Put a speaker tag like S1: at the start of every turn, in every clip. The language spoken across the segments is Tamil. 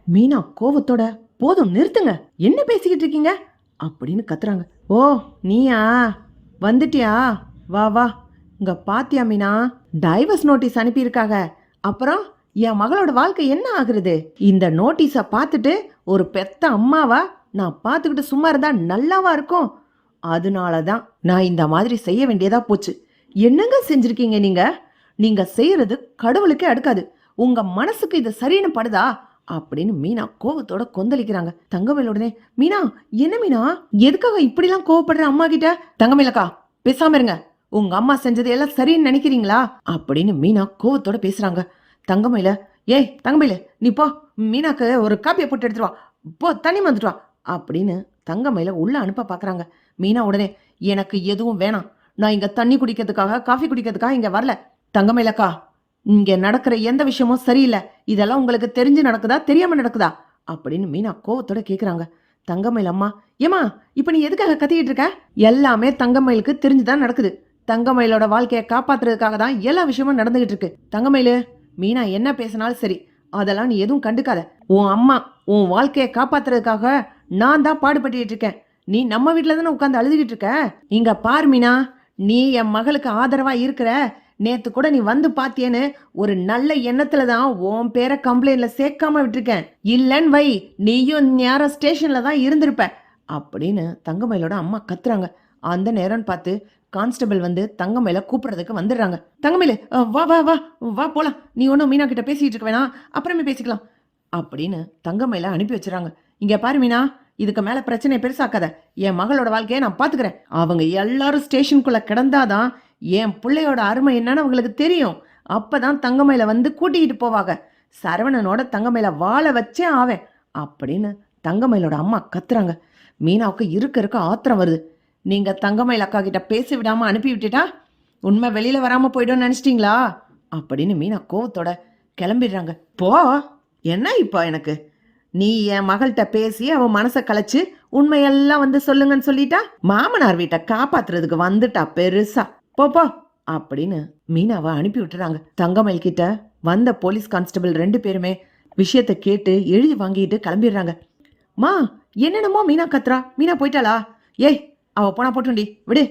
S1: மீனா கோவத்தோட, போதும் நிறுத்துங்க, என்ன பேசிக்கிட்டு இருக்கீங்க அப்படின்னு கத்துறாங்க. ஓ நீயா வந்துட்டியா, வா வா. இங்க பாத்தியா மீனா, டைவர்ஸ் நோட்டீஸ் அனுப்பியிருக்காங்க. அப்புறம் என் மகளோட வாழ்க்கை என்ன ஆகுறது? இந்த நோட்டீஸை பார்த்துட்டு ஒரு பெத்த அம்மாவா நான் பார்த்துக்கிட்டு சும்மா இருந்தா நல்லாவா இருக்கும்? அதனால தான் நான் இந்த மாதிரி செய்ய வேண்டியதா போச்சு. என்னங்க செஞ்சிருக்கீங்க நீங்க? நீங்க செய்யறது கடவுளுக்கே அடுக்காது. உங்க மனசுக்கு இது சரின்னு படுதா அப்படின்னு மீனா கோவத்தோட கொந்தளிக்கிறாங்க. தங்கமேல உடனே, மீனா என்ன மீனா, எதுக்காக இப்படிலாம் கோவப்படுற அம்மா கிட்ட? தங்கமேலக்கா பேசாம இருங்க, உங்க அம்மா செஞ்சது எல்லாம் சரின்னு நினைக்கிறீங்களா அப்படின்னு மீனா கோவத்தோட பேசுறாங்க. தங்கமயில, ஏய் தங்கமயில நீ போ, மீனாக்கு ஒரு காப்பியை போட்டு எடுத்துட்டு வா, போ தண்ணி வந்துட்டு வா அப்படின்னு தங்கமயில உள்ள அனுப்ப பாக்குறாங்க. மீனா உடனே, எனக்கு எதுவும் வேணாம், நான் இங்க தண்ணி குடிக்கிறதுக்காக காஃபி குடிக்கிறதுக்காக இங்க வரல. தங்கமயிலக்கா, இங்க நடக்கிற எந்த விஷயமும் சரியில்லை, இதெல்லாம் உங்களுக்கு தெரிஞ்சு நடக்குதா தெரியாம நடக்குதா அப்படின்னு மீனா கோவத்தோட கேக்குறாங்க. தங்கமயில் அம்மா, ஏமா இப்ப நீ எதுக்காக கத்திக்கிட்டு இருக்க? எல்லாமே தங்கமயிலுக்கு தெரிஞ்சுதான் நடக்குது. தங்கமயிலோட வாழ்க்கையை காப்பாத்துறதுக்காக தான் எல்லா விஷயமும் நடந்துகிட்டு இருக்கு. தங்கமயிலு, மீனா என்ன பேசினாலும் சரி, அதெல்லாம் நீ எதுவும் கண்டுக்காத. உன் அம்மா உன் வாழ்க்கையை காப்பாத்துறதுக்காக நான் தான் பாடுபட்டு இருக்கேன். நீ நம்ம வீட்டுல தானே உட்காந்து அழுதுகிட்டு இருக்க. இங்க பாரு மீனா, நீ என் மகளுக்கு ஆதரவா இருக்கிற. நேத்து கூட நீ வந்து பாத்தியேன்னு ஒரு நல்ல எண்ணத்துல தான் உன் பேரை கம்ப்ளைண்ட்ல சேர்க்காம விட்டுருக்கேன். இல்லன்னு வை, நீயும் நேரம் ஸ்டேஷன்ல தான் இருந்திருப்ப அப்படின்னு தங்கமயிலோட அம்மா கத்துறாங்க. அந்த நேரம் பார்த்து கான்ஸ்டபிள் வந்து தங்கமயில கூப்பிடுறதுக்கு வந்துடுறாங்க. தங்கமயில, வா வா வா வா போலாம், நீ ஒன்றும் மீனா கிட்ட பேசிட்டு இருக்க வேணாம், அப்புறமே பேசிக்கலாம் அப்படின்னு தங்கமயில அனுப்பி வச்சுறாங்க. இங்க பாரு மீனா, இதுக்கு மேல பிரச்சனை பெருசாக்காத, என் மகளோட வாழ்க்கையை நான் பாத்துக்கிறேன். அவங்க எல்லாரும் ஸ்டேஷனுக்குள்ள கிடந்தாதான் என் பிள்ளையோட அருமை என்னன்னு அவங்களுக்கு தெரியும். அப்பதான் தங்கமயில வந்து கூட்டிகிட்டு போவாங்க. சரவணனோட தங்கமயில வாழ வச்சே ஆவேன் அப்படின்னு தங்கமயிலோட அம்மா கத்துறாங்க. மீனாவுக்கு இருக்க ஆத்திரம் வருது. நீங்க தங்கமயில் அக்கா கிட்ட பேசி விடாம அனுப்பி விட்டுட்டா உண்மை வெளியில வராம போயிடும் நினைச்சிட்டீங்களா அப்படின்னு மீனா கோவத்தோட கிளம்பிடுறாங்க. போ, என்ன இப்போ எனக்கு, நீ என் மகள்கிட்ட பேசி அவ மனசை கலைச்சு உண்மையெல்லாம் வந்து சொல்லுங்கன்னு சொல்லிட்டா, மாமனார் வீட்டை காப்பாத்துறதுக்கு வந்துட்டா பெருசா, போப்போ அப்படின்னு மீனாவை அனுப்பி விட்டுறாங்க. தங்கமயில் கிட்ட வந்த போலீஸ் கான்ஸ்டபிள் 2 பேருமே விஷயத்தை கேட்டு எழுதி வாங்கிட்டு கிளம்பிடுறாங்க. மா, என்னென்னமோ மீனா கத்துறா, மீனா போயிட்டாளா? ஏய், அவ போனா போட்டுண்டி விடு.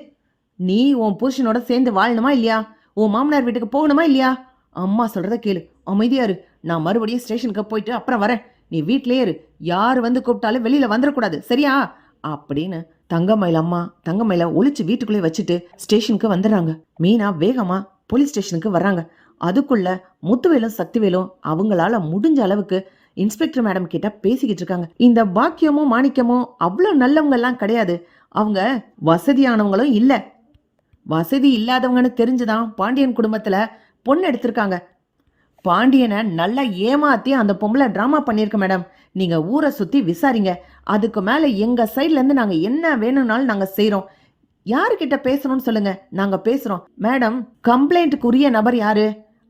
S1: நீ உன் புருஷனோட சேர்ந்து வாழணுமா இல்லையா? உன் மாமனார் வீட்டுக்கு போகணுமா இல்லையா? அம்மா சொல்றத கேளு, அமைதியா இரு. நான் மறுபடியும் ஸ்டேஷனுக்கு போயிட்டு அப்புறம் வரேன். நீ வீட்லயே இரு, யாரு வந்து கூப்பிட்டாலும் வெளியில வந்துடக்கூடாது, சரியா அப்படின்னு தங்கமயில் அம்மா தங்கமயில ஒளிச்சு வீட்டுக்குள்ளே வச்சுட்டு ஸ்டேஷனுக்கு வந்துடுறாங்க. மீனா வேகமா போலீஸ் ஸ்டேஷனுக்கு வர்றாங்க. அதுக்குள்ள முத்துவேலும் சக்திவேலும் அவங்களால முடிஞ்ச அளவுக்கு இன்ஸ்பெக்டர் மேடம் கிட்ட பேசிக்கிட்டு இருக்காங்க. இந்த பாக்கியமும் மாணிக்கமும் அவ்வளவு நல்லவங்க எல்லாம் கிடையாது. அவங்க வசதியானவங்களும் இல்ல. வசதி இல்லாதவங்கன்னு தெரிஞ்சுதான் பாண்டியன் குடும்பத்துல பொண்ணு எடுத்திருக்காங்க. பாண்டியனை நல்லா ஏமாத்தி அந்த பொம்பளை டிராமா பண்ணிருக்க மேடம். நீங்க ஊரை சுத்தி விசாரிங்க. அதுக்கு மேல எங்க சைட்ல இருந்து நாங்க என்ன வேணும்னாலும் நாங்க செய்யறோம். யாருக்கிட்ட பேசணும்னு சொல்லுங்க, நாங்க பேசுறோம். மேடம், கம்ப்ளைண்ட்டுக்குரிய நபர் யாரு?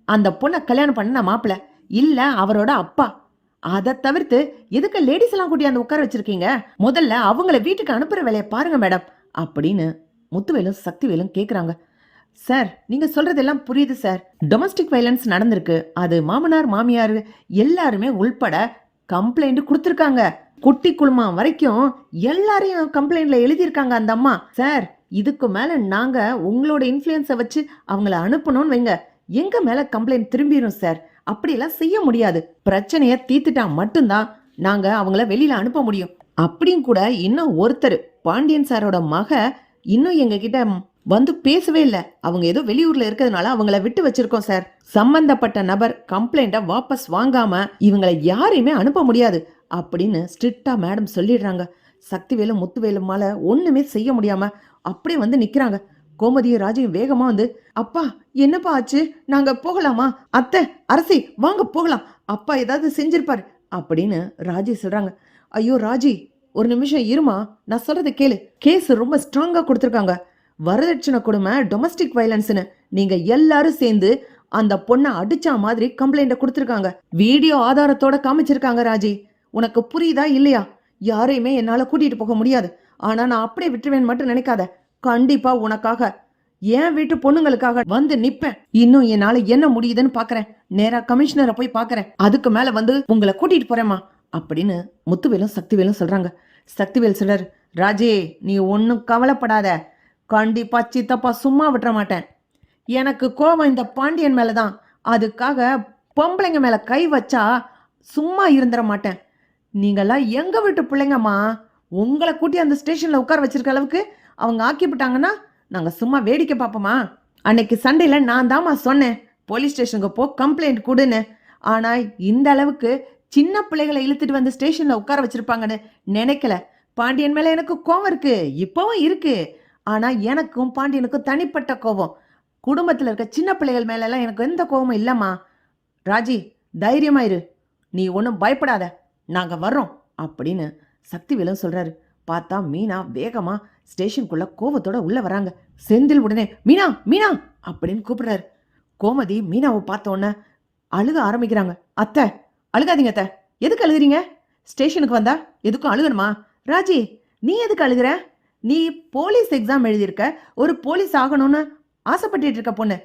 S1: அந்த பொண்ணை கல்யாணம் பண்ண மாப்பிள்ள இல்ல அவரோட அப்பா. அதை தவிர்த்து எதுக்கு லேடிஸ் எல்லாம் கூட்டி அந்த உட்கார வச்சிருக்கீங்க? முதல்ல அவங்கள வீட்டுக்கு அனுப்புற வேலையை பாருங்க மேடம் அப்படின்னு முத்துவேலும் சக்திவேலும் கேக்குறாங்க. சார், நீங்க சொல்றதெல்லாம் புரியுது சார். டொமஸ்டிக் வயலன்ஸ் நடந்திருக்கு. அது மாமனார் மாமியார் எல்லாருமே உள்பட கம்ப்ளைண்ட் கொடுத்திருக்காங்க. குட்டி குழுமம் வரைக்கும் எல்லாரையும் கம்ப்ளைண்ட்ல எழுதியிருக்காங்க அந்த அம்மா. சார், இதுக்கு மேல நாங்க உங்களோட இன்ஃப்ளூயன்ஸை வச்சு அவங்கள அனுப்பணும்னு வைங்க, எங்க மேல கம்ப்ளைண்ட் திரும்பிடும் சார். அப்படியெல்லாம் செய்ய முடியாது. பிரச்சனைய தீர்த்துட்டா மட்டும்தான் நாங்க அவங்கள வெளியில அனுப்ப முடியும். அப்படியும் கூட இன்னும் ஒருத்தர், பாண்டியன் சாரோட மக இன்னும் எங்க கிட்ட வந்து பேசவே இல்லை. அவங்க ஏதோ வெளியூர்ல இருக்கிறதுனால அவங்கள விட்டு வச்சிருக்கோம் சார். சம்பந்தப்பட்ட நபர் கம்ப்ளைண்ட வாபஸ் வாங்காம இவங்களை யாரையுமே அனுப்ப முடியாது அப்படின்னு ஸ்ட்ரிக்டா மேடம் சொல்லிடுறாங்க. சக்திவேலும் முத்துவேலுமால ஒண்ணுமே செய்ய முடியாம அப்படியே வந்து நிக்கிறாங்க. கோமதியும் ராஜையும் வேகமா வந்து, அப்பா என்னப்பா ஆச்சு, நாங்க போகலாமா? அத்தை, அரசி வாங்க போகலாம், அப்பா ஏதாவது செஞ்சிருப்பாரு அப்படின்னு ராஜி சொல்றாங்க. ஐயோ ராஜி, ஒரு நிமிஷம் இருமா, நான் சொல்றதை கேளு. கேஸ் ரொம்ப ஸ்ட்ராங்கா கொடுத்துருக்காங்க. வரதட்சணை கொடுமை, டொமஸ்டிக் வயலன்ஸ்னு நீங்க எல்லாரும் சேர்ந்து அந்த பொண்ணை அடிச்சா மாதிரி கம்ப்ளைண்ட கொடுத்துருக்காங்க. வீடியோ ஆதாரத்தோட காமிச்சிருக்காங்க. ராஜி, உனக்கு புரியுதா இல்லையா? யாரையுமே என்னால கூட்டிட்டு போக முடியாது. ஆனா நான் அப்படியே விட்டுருவேன் மட்டும் நினைக்காத. கண்டிப்பா உனக்காக, என் வீட்டு பொண்ணுங்களுக்காக வந்து நிப்பேன். இன்னும் என்னால என்ன முடியுதுன்னு பாக்குறேன். நேரா கமிஷனரை போய் பாக்குறேன். அதுக்கு மேல வந்து உங்களை கூட்டிட்டு போறேம்மா அப்படின்னு முத்துவேலும் சக்திவேலும் சொல்றாங்க. சக்திவேல் சொல்றாரு, ராஜி நீ ஒன்றும் கவலைப்படாத, கண்டிப்பா சித்தப்பா சும்மா விட்டுற மாட்டேன். எனக்கு கோபம் இந்த பாண்டியன் மேல தான். அதுக்காக பொம்பளைங்க மேல கை வச்சா சும்மா இருந்துட மாட்டேன். நீங்கெல்லாம் எங்க வீட்டு பிள்ளைங்கம்மா, உங்களை கூட்டி அந்த ஸ்டேஷன்ல உட்கார வச்சிருக்க அளவுக்கு அவங்க ஆக்கிவிட்டாங்கன்னா நாங்க சும்மா வேடிக்கை பார்ப்போமா? அன்னைக்கு சண்டையில நான் தாம்மா சொன்னேன், போலீஸ் ஸ்டேஷனுக்கு போ கம்ப்ளைண்ட் கொடுன்னு. ஆனா இந்த அளவுக்கு சின்ன பிள்ளைகளை இழுத்துட்டு வந்து ஸ்டேஷன்ல உட்கார வச்சிருப்பாங்கன்னு நினைக்கல. பாண்டியன் மேல எனக்கு கோவம் இருக்கு, இப்பவும் இருக்கு. ஆனா எனக்கும் பாண்டியனுக்கும் தனிப்பட்ட கோபம். குடும்பத்துல இருக்க சின்ன பிள்ளைகள் மேல எல்லாம் எனக்கு எந்த கோபமும் இல்லம்மா. ராஜி தைரியமா இரு, நீ ஒன்றும் பயப்படாத, நாங்க வர்றோம் அப்படின்னு சக்திவேலும் சொல்றாரு. பார்த்தா மீனா வேகமா ஸ்டேஷனுக்குள்ள கோவத்தோட உள்ள வராங்க. செந்தில் உடனே மீனா மீனா அப்படின்னு கூப்பிடுறாரு. கோமதி மீனாவை பார்த்த உடனே அழுக ஆரம்பிக்கிறாங்க. அத்தை அழுகாதீங்க அத்தை, எதுக்கு அழுகுறீங்க? ஸ்டேஷனுக்கு வந்தா எதுக்கும் அழுகணுமா? ராஜி நீ எதுக்கு அழுகுற? நீ போலீஸ் எக்ஸாம் எழுதியிருக்க, ஒரு போலீஸ் ஆகணும்னு ஆசைப்பட்டு இருக்க பொண்ணு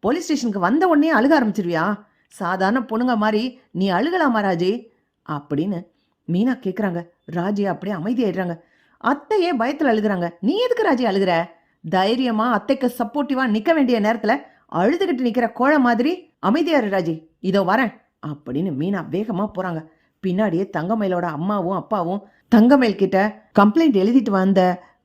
S1: போலீஸ் ஸ்டேஷனுக்கு வந்த உடனே அழுக ஆரம்பிச்சிருவியா? சாதாரண பொண்ணுங்க மாதிரி நீ அழுகலாமா ராஜி அப்படின்னு மீனா கேட்குறாங்க. ராஜி அப்படியே அமைதியாயிடுறாங்க. அத்தையே பயத்தில் அழுகுறாங்க. நீ எதுக்கு ராஜி அழுகுற? தைரியமா அத்தைக்கு சப்போர்ட்டிவா நிற்க வேண்டிய நேரத்தில் அழுதுகிட்டு நிற்கிற கோழை மாதிரி அமைதியாரு ராஜி, இதோ வரேன் அப்படின்னு மீனா வேகமாக போகிறாங்க. பின்னாடியே தங்கமயிலோட அம்மாவும் அப்பாவும் தங்கமயில் கிட்ட கம்ப்ளைண்ட் எழுதிட்டு வந்த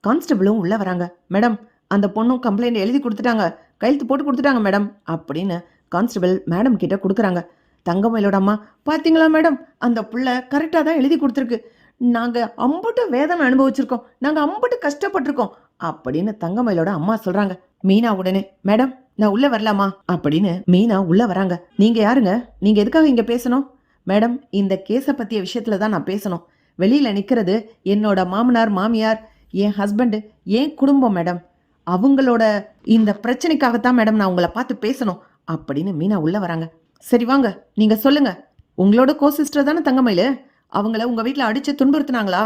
S1: கான்ஸ்டபிளும் உள்ள வராங்க. மேடம் அந்த பொண்ணும் கம்ப்ளைண்ட் எழுதி கொடுத்துட்டாங்க, கையெழுத்து போட்டு கொடுத்துட்டாங்க மேடம் அப்படின்னு கான்ஸ்டபிள் மேடம் கிட்ட கொடுக்குறாங்க. தங்கமயிலோட அம்மா, பார்த்தீங்களா மேடம், அந்த புள்ள கரெக்டாக தான் எழுதி கொடுத்துருக்கு, நாங்கள் அம்புட்டு வேதனை அனுபவிச்சிருக்கோம், நாங்கள் அம்புட்டு கஷ்டப்பட்டிருக்கோம் அப்படின்னு தங்கமயிலோட அம்மா சொல்றாங்க. மீனா உடனே, மேடம் நான் உள்ள வரலாமா அப்படின்னு மீனா உள்ள வராங்க. நீங்க யாருங்க, நீங்க எதுக்காக இங்க பேசணும்? மேடம் இந்த கேஸை பத்திய விஷயத்துல தான் நான் பேசணும். வெளியில நிக்கிறது என்னோட மாமனார் மாமியார், என் ஹஸ்பண்டு, என் குடும்பம் மேடம். அவங்களோட இந்த பிரச்சனைக்காகத்தான் மேடம் நான் உங்களை பார்த்து பேசணும் அப்படின்னு மீனா உள்ள வராங்க. சரி வாங்க நீங்க சொல்லுங்க, உங்களோட கோ சிஸ்டர் தானே தங்கமயிலு, அவங்கள உங்க வீட்டில் அடிச்சு துன்புறுத்தினாங்களா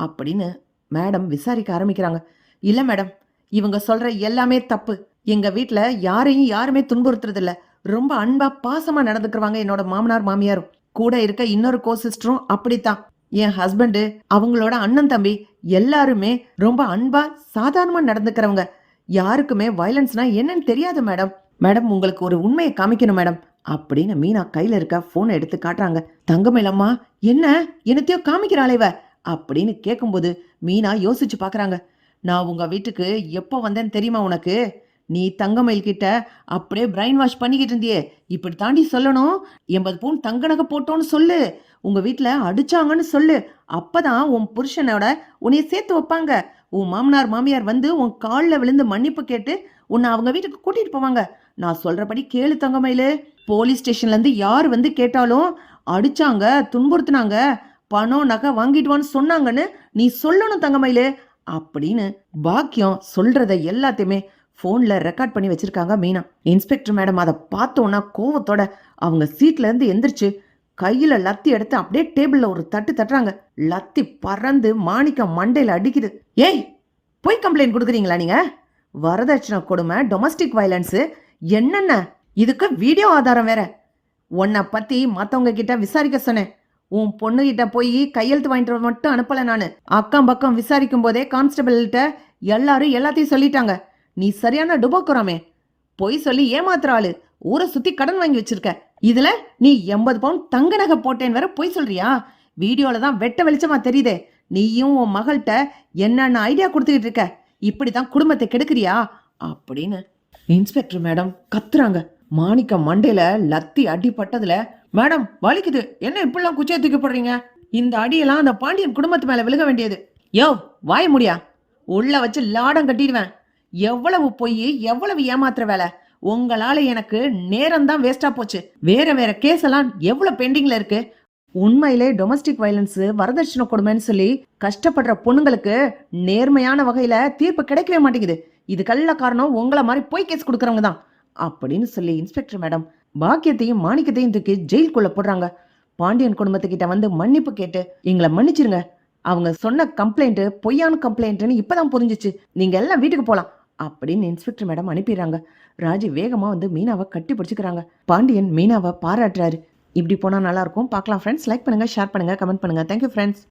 S1: அப்படின்னு மேடம் விசாரிக்க ஆரம்பிக்கிறாங்க. இல்லை மேடம், இவங்க சொல்ற எல்லாமே தப்பு. எங்க வீட்டில் யாருமே துன்புறுத்துறதில்ல, ரொம்ப அன்பா பாசமா நடந்துக்கிறவாங்க என்னோட மாமனார் மாமியாரும். கூட இருக்க இன்னொரு கோ சிஸ்டரும் அப்படித்தான். என் ஹஸ்பண்டு, அவங்களோட அண்ணன் தம்பி எல்லாருமே ரொம்ப அன்பா சாதாரணமா நடந்துக்கிறவங்க. யாருக்குமே வயலன்ஸ்னா என்னன்னு தெரியாது மேடம். மேடம் உங்களுக்கு ஒரு உண்மையை காமிக்கணும் மேடம் அப்படின்னு மீனா கையில இருக்க போனை எடுத்து காட்டுறாங்க. தங்கமயிலம்மா, என்ன என்னத்தையோ காமிக்கிறாளே இவ அப்படின்னு கேட்கும்போது மீனா யோசிச்சு பாக்குறாங்க. நான் உங்க வீட்டுக்கு எப்போ வந்தேன்னு தெரியுமா உனக்கு? நீ தங்கமயில் கிட்ட அப்படியே பிரைன் வாஷ் பண்ணிக்கிட்டு இருந்தியே, இப்படி தாண்டி சொல்லணும், 80 பவுன் தங்க நகை போட்டோன்னு சொல்லு, உங்க வீட்டுல அடிச்சாங்கன்னு சொல்லு, அப்பதான் உன் புருஷனோட உன்னைய சேர்த்து வைப்பாங்க. உன் மாமனார் மாமியார் வந்து உன் காலில் விழுந்து மன்னிப்பு கேட்டு உன்னை அவங்க வீட்டுக்கு கூட்டிட்டு போவாங்க. நான் சொல்றபடி கேளு தங்கமயிலு, போலீஸ் ஸ்டேஷன்ல இருந்து யார் வந்து கேட்டாலும் அடிச்சாங்க, துன்புறுத்தினாங்க, பணம் நகை வாங்கிட்டுவான்னு சொன்னாங்கன்னு நீ சொல்லணும் தங்கமயிலு அப்படின்னு பாக்கியம் சொல்றத எல்லாத்தையுமே போன்ல ரெக்கார்ட் பண்ணி வச்சிருக்காங்க மீனா. இன்ஸ்பெக்டர் மேடம் அதை பார்த்தோன்னா கோவத்தோட அவங்க சீட்ல இருந்து எந்திரிச்சு கையில லத்தி எடுத்து அப்படியே டேபிள்ல ஒரு தட்டு தட்டுறாங்க. லத்தி பறந்து மாணிக்கம் மண்டையில அடிக்குது. ஏய், போய் கம்ப்ளைண்ட் கொடுக்குறீங்களா நீங்க? வரதட்சணை கொடுமை, டொமஸ்டிக் வயலன்ஸ், என்னென்ன இதுக்கு வீடியோ ஆதாரம் வேற. உன்னை பத்தி மற்றவங்க கிட்ட விசாரிக்க சொன்னேன். உன் பொண்ணு கிட்ட போய் கையெழுத்து வாங்கிட்டு மட்டும் அனுப்பல நானு. அக்கம் பக்கம் விசாரிக்கும் போதே கான்ஸ்டபிள்கிட்ட எல்லாரும் எல்லாத்தையும் சொல்லிட்டாங்க. நீ சரியான டுபோக்குறாமே, பொய் சொல்லி ஏமாத்துற ஆளு, ஊரை சுத்தி கடன் வாங்கி வச்சிருக்க. இதுல நீ 80 பவுன் தங்க நகை போட்டேன்னு வேற பொய் சொல்றியா? வீடியோல தான் வெட்ட வெளிச்சமா தெரியுதே. நீயும் உன் மகள்கிட்ட என்னென்ன ஐடியா கொடுத்துக்கிட்டு இருக்க, இப்படிதான் குடும்பத்தை கெடுக்கிறியா அப்படின்னு இன்ஸ்பெக்டர் மேடம் கத்துறாங்க. மாணிக்கம் மண்டையில லத்தி அடிப்பட்டதுல, மேடம் வலிக்குது, என்ன இப்படிலாம் குச்சியை தூக்கி போடுறீங்க? இந்த அடியெல்லாம் அந்த பாண்டியன் குடும்பத்து மேல விழுக வேண்டியது. யோ வாய முடியா, உள்ள வச்சு லாடம் கட்டிடுவேன். எவ்வளவு பொய், எவ்வளவு ஏமாத்துற வேலை. உங்களால எனக்கு நேரம் தான் வேஸ்டா போச்சு. வேற வேற கேஸ் எல்லாம் எவ்வளவு பெண்டிங்ல இருக்கு. உண்மையிலே டொமஸ்டிக் வயலன்ஸ், வரதட்சணை கொடுமைன்னு சொல்லி கஷ்டப்படுற பொண்ணுங்களுக்கு நேர்மையான வகையில தீர்ப்பு கிடைக்கவே மாட்டேங்குது. இதுக்கெல்லாம் காரணம் உங்களை மாதிரி போய் கேஸ் கொடுக்கறவங்க தான் அப்படின்னு சொல்லி இன்ஸ்பெக்டர் மேடம் பாக்கியத்தையும் மாணிக்கத்தையும் தூக்கி ஜெயிலுக்குள்ள போடுறாங்க. பாண்டியன் குடும்பத்துக்கிட்ட வந்து மன்னிப்பு கேட்டு எங்களை மன்னிச்சிருங்க, அவங்க சொன்ன கம்ப்ளைண்ட் பொய்யான கம்ப்ளைண்ட்னு இப்பதான் புரிஞ்சிச்சு, நீங்க எல்லாம் வீட்டுக்கு போலாம் அப்படின்னு இன்ஸ்பெக்டர் மேடம் அனுப்பிடுறாங்க. ராஜி வேகமா வந்து மீனாவை கட்டி பிடிச்சுக்கிறாங்க. பாண்டியன் மீனாவை பாராட்டுறாரு. இப்படி போனால் நல்லாயிருக்கும். பார்க்கலாம் ஃப்ரெண்ட்ஸ். லைக் பண்ணுங்கள், ஷேர் பண்ணுங்கள், கமெண்ட் பண்ணுங்கள். Thank you friends.